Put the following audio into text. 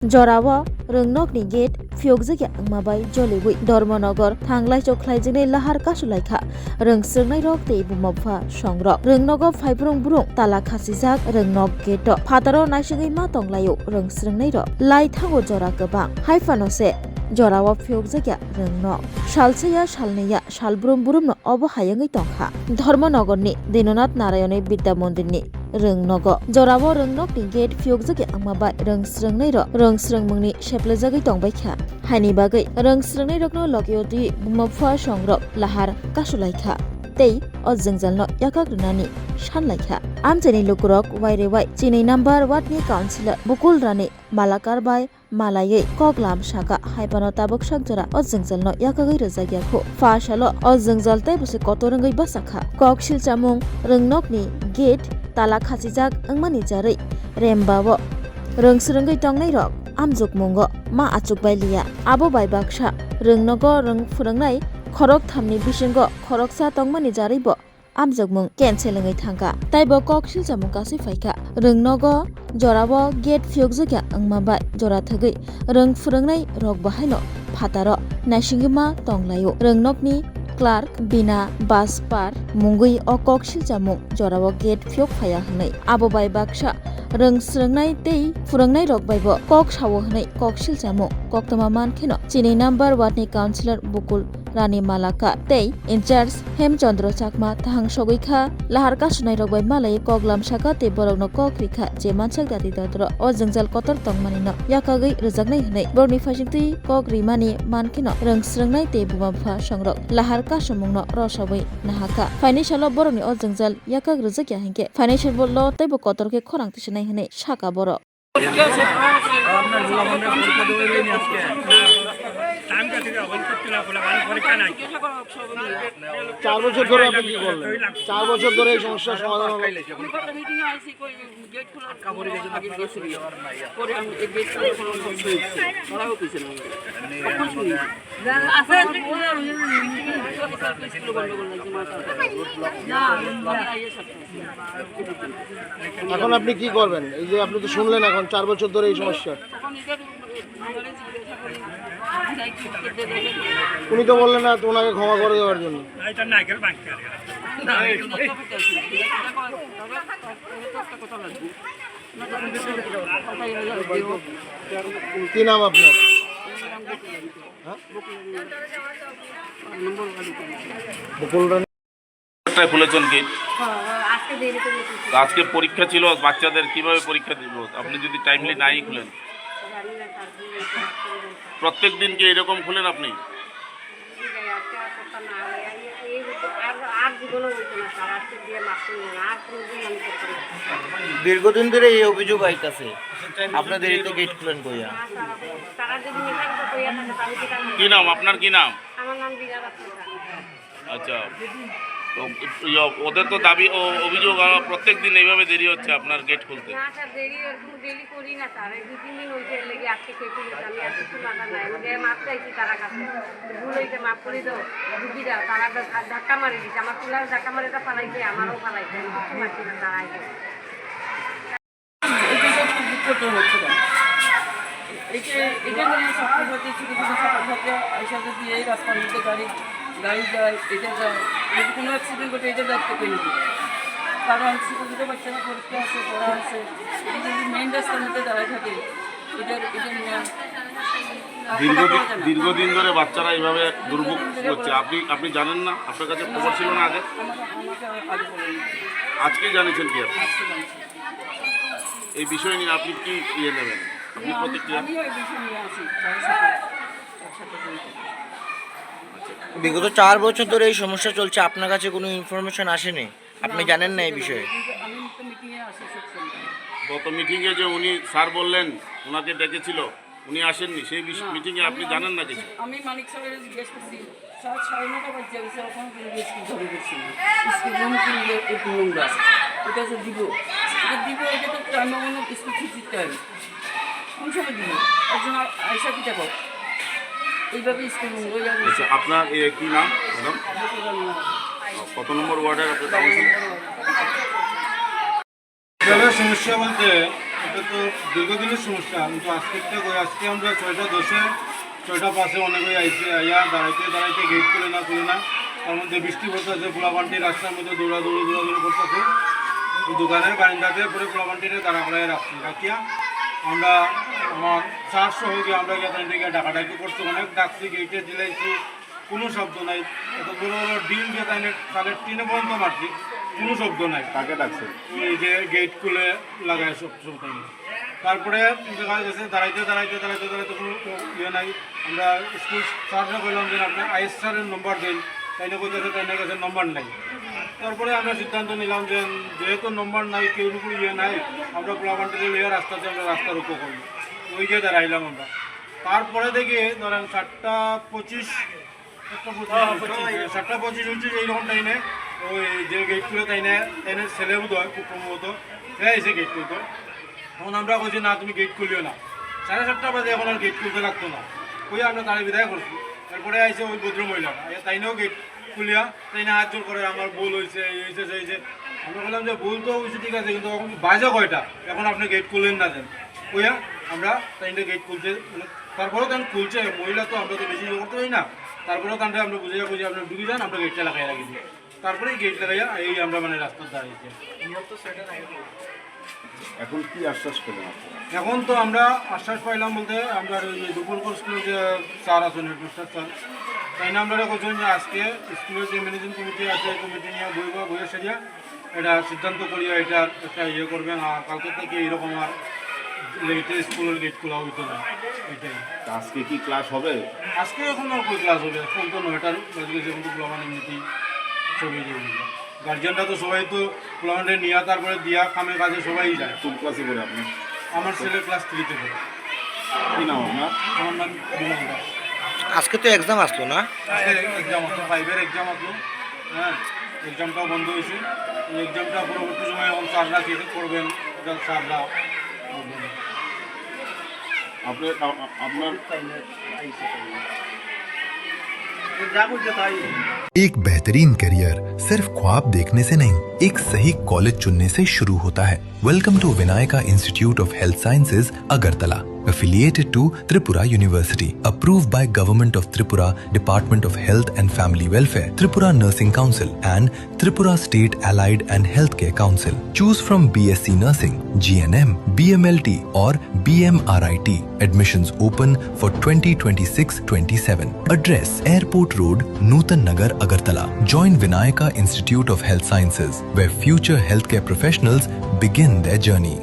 Jorawa Rungnokni gate Fyogzaki Angmabai Jollywood Dormonogor Tanglai Choklai Lahar Kasulaika Rungsurnai Rok Te Bumopha Songrok Rungnogo Fibrung Brung Tala Khasijak Rungnog Gate Pataro Naishingai Matonglayo Rungsurnai Rok Lai Thango Jora Gobang Haifanose Jorawa Fyogzaki Rungnog Shalseya Shalneya Shalbrum Burumno Obo Hayangai Tongkha Dormonogorni Dinonath Narayone Bidya Mondirni Rungnogo Jorawa Rungnokni gate Fyogzaki Angmabai Rungsrungnai Rok Rungsrungmungni Sheplejagi Tongbaikha Haini bagai Rungsrungnai Rokno Lokyoti Bumopha Songrok Lahar Kasulaikha Tei Ojjengjalno Yakagrunani Shanlaikha Amjani Lukurok Wairewai Chini number Watni Councillor Bukul Rani Malakar Bai Malaye Koglam Shaka Haibano Tabok Shagjara Ojjengjalno Yakagai Rezagyakho Fashalo Ojjengjal Tai Buse Kotorangai Basakha Kokshil Chamung Rungnokni gate Tala Khasijak Angmani Jarai Rembawo Rungsrungai Tongnai Rok Amjuk Mungo Ma Achuk Bailia Abo Bai Baksha Rungnogo Rung Furangnai Khorok Thamni Bisingo Khoroksa Tongmani Jaraibo Amjuk Mung Cancelangai Thangka Taibo Kokshil Chamung Kasi Faika Rungnogo Jorawo gate Fyogzaki Angmabai Jora Thagai Rung Furangnai Rok Bahaino Phataro Naisingima Tonglayo Rungnokni Clark Bina Baspar Mungui o Kokshil Chamung Jorawo gate Fyog Phaya Hnai Abo Bai Baksha Rungsrungnai Tei Furangnai Rok Baibo Kok Sawo Hnai Kokshil Chamung Koktama Mankheno Chini number Watni Councillor Bukul Rani Malaka Tei in charge Hemchandra Chakma Thang Sogoikha Lahar Kasunai Rok Bai Malai Koglam Shaka Te Borokno Kokrikha Je Mansak Dati Dadro O Jengjal Kotor Tongmanino Yakagai Rejagnai Hnai Borni Phasingti Kokrimani Mankheno Rungsrungnai Te Bumapha Songrok Lahar Kasumungno Rosabai Nahaka Financial Boroni O Jengjal Yakag Rejakya Hingke Financial Bollo Tei Bo Kotorke Khorang Tisnai Hnai Shaka Boro চার বছর ধরে আপনি কি করলেন 4 বছর ধরে এই সমস্যার সমাধান হলো এখন আপনি কি করবেন এই যে আপনি তো শুনলেন এখন 4 বছর ধরে এই সমস্যা উনি তো বললেন না ওনাকে ক্ষমা করে দেওয়ার জন্য কি নাম আপনার খুলেছেন গেট আজকে পরীক্ষা ছিল বাচ্চাদের কিভাবে পরীক্ষা দিব আপনি যদি টাইমলি নাই খুলেন প্রত্যেক দিন কি এরকম খুলেন আপনি দীর্ঘদিন ধরে এই অভিযোগ আইতাছে আপনাদের এই তো গেট খুলেন কইয়া কি নাম আপনার কি নাম আমার নাম আচ্ছা তো ওদের তো দাবি ও অভিযোগ প্রত্যেক দিন এইভাবে দেরি হচ্ছে আপনার গেট খুলতে না স্যার দেরি করি না স্যার এই 2-3 দিন হইছে লাগি আজকে কেটে গেছে আমি আর কিছু মাথা নাই আমি মাপ চাইছি তারা কাছে ভুল হইছে মাপ করে দাও বুঝি দাও তারা ধাক্কা মারি দিছে আমার পুলার ধাক্কা মারিটা ফালাইছে আমারও ফালাইছে আমি কিছু মারছি না তারা আইছে এটা নিয়ে ছাত্রছাত্রী ছোটো ছোটো ছাত্রছাত্রী একসাথে দিয়ে এই রাস্তার মধ্যে গাড়ি যায় এটা যায় যদি কোনো অ্যাক্সিডেন্ট ঘটে এটা দায়িত্ব পেয়ে নিতে কারণ ছোটো ছোটো বাচ্চারা পরীক্ষা আছে পড়া আছে এটা যদি মেইন রাস্তার মধ্যে দাঁড়ায় থাকে এটা নিয়ে দীর্ঘদিন ধরে বাচ্চারা এইভাবে দুর্ভোগ করছে আপনি জানেন না আপনার কাছে খবর ছিল না আগে আজকে জানিয়েছেন কি এই বিষয় নিয়ে আপনি কি ইয়ে নেবেন আপনি প্রতিক্রিয়া বিগত 4 বছর ধরে এই সমস্যা চলছে আপনার কাছে কোনো ইনফরমেশন আসেনি আপনি জানেন না এই বিষয়ে গত মিটিংয়ে যে উনি স্যার বললেন ওনাকে ডেকেছিল উনি আসেননি সেই মিটিংয়ে আপনি জানেন না কিছু আমি মানিক স্যারের জিজ্ঞেস করছি স্যার 9:30 বাজে গেছে ওখানে কোনো স্কুল ধরে গেছি স্কুল রুম কিনলে একটু নোংরা এটা যে দিব এটা তো টাইম মনে স্কুল ছুটি টাইম কোন সময় দিব একজন আয়সা কি দেখো এইভাবে স্কুল নোংরা যাবে আচ্ছা আপনার কি নাম ম্যাডাম কত নম্বর ওয়ার্ডের আপনার সমস্যা বলতে এটা তো দীর্ঘদিনের সমস্যা, কিন্তু আজকে আমরা 6:10 6:05 অনেক হয়ে আইসি আইয়া দাঁড়াইতে গেট খুলে না তার মধ্যে বৃষ্টি পড়তেছে, পোলাপান্টি রাস্তার মধ্যে দৌড়াদৌড়ি করতেছে। দোকানের বারিন্দাতে পরে পোলাপান্টিতে দাঁড়া করাই রাখিয়া আমরা আমার চার সহ গিয়ে আমরা গিয়ে তাই থেকে ডাকাডাকি করছি, অনেক ডাকছি, গেটে দিলাইছি, কোনো শব্দ নাই। এত বড় বড় ডিল দিয়ে তাই তাদের 3 পর্যন্ত মারছি, কোনো শব্দ নাই। কাকে ডাকছে? ওই যে গেট খুলে লাগায় সব তাই। তারপরে দেখা গেছে দাঁড়াইতে কোনো ইয়ে নাই। আমরা স্কুল স্যাররা বললাম যে আপনার আইএস স্যারের নম্বর দেন, তাই না কাছে নম্বর নাই। তারপরে আমরা সিদ্ধান্ত নিলাম যে যেহেতু নম্বর নাই, কেউ ইয়ে নাই, আমরা পোলাপান্টিতে লিয়ে রাস্তাতে আমরা রাস্তা রুখো করবো, ওই গিয়ে দাঁড়াইলাম আমরা। তারপরে দেখি ধরেন 7:25 হচ্ছে এইরকম টাইমে ওই যে গেট খুলে তাইনে ছেলে বোধ হয় খুব সম্ভবত এসে গেট খুলতো। তখন আমরা বলছি না তুমি গেট খুলিও না, 7:30 বাজে এখন আর গেট খুলতে লাগতো না, ওই আমরা তাড়ি বিদায় করছি। তারপরে আইসে ওই ভদ্র মহিলাটা তাইনেও গেট খুলিয়া তাইনে হাত জোর করে আমার ভুল হয়েছে এই আমরা বললাম যে ভুল তো হয়েছে ঠিক আছে, কিন্তু বাজে কয়টা এখন আপনি গেট খুললেন না দেন ওইয়া আমরা তাইনে গেট খুলতে তারপরেও তখন খুলছে মহিলা, তো আমরা তো বেশি করতে পারি না। তারপরেও তাহলে আমরা বুঝে আপনার ঢুকে যান, আমরা গেটটা লাগাই রাখি দিই। তারপরেই গেট লাগাইয়া এই আমরা মানে রাস্তার দাঁড়িয়েছি। এখন কি আশ্বাস পেলেন আপনারা? এখন তো আমরা আশ্বাস পাইলাম বলতে আমরা ওই দুপুরপুর স্কুলের যে স্যার আছেন, হেডমাস্টার স্যার, তাই না আমরা বলছেন যে আজকে স্কুলের যে ম্যানেজিং কমিটি আছে, কমিটি নিয়ে বইয়ের সারিয়া এটা সিদ্ধান্ত করিয়া এটা একটা ইয়ে করবেন, আর কালকে থেকে এইরকম আর লেটে স্কুলের গেট খোলা হইতো না। এটাই। আজকে কি ক্লাস হবে? আজকে এখন আর কই ক্লাস হবে, এখন তো 9টার বাজে গেছে, এখন তো পোলামান এমনিতে সবই যাবে। গার্জিয়ানরা তো সবাই তো পোলামানটা নিয়ে তারপরে দিয়া কামে কাজে সবাই যায়। কোন ক্লাসে পড়ে আপনি? আমার ছেলে ক্লাস 3-তে পড়ে। কি নাম আপনার? আমার নাম বিমান দাস। আজকে তো এক্সাম আসলো না? আজকে এক্সাম আসলো, 5-এর এক্সাম আসলো। হ্যাঁ, এক্সামটাও বন্ধ হয়েছে। এই এক্সামটা পরবর্তী সময় এখন স্যাররা কে করবেন, স্যাররা আপনার एक बेहतरीन करियर सिर्फ ख्वाब देखने से नहीं, एक सही कॉलेज चुनने से शुरू होता है। Welcome to Vinayaka institute of health sciences Agartala, affiliated to Tripura University, approved by Government of Tripura, Department of Health and Family Welfare, Tripura Nursing Council and Tripura State Allied and Healthcare Council. Choose from BSc Nursing, GNM, BMLT or BMRIT. Admissions open for 2026-27. Address: Airport Road, Nutan Nagar, Agartala. Join Vinayaka Institute of Health Sciences, where future healthcare professionals begin their journey.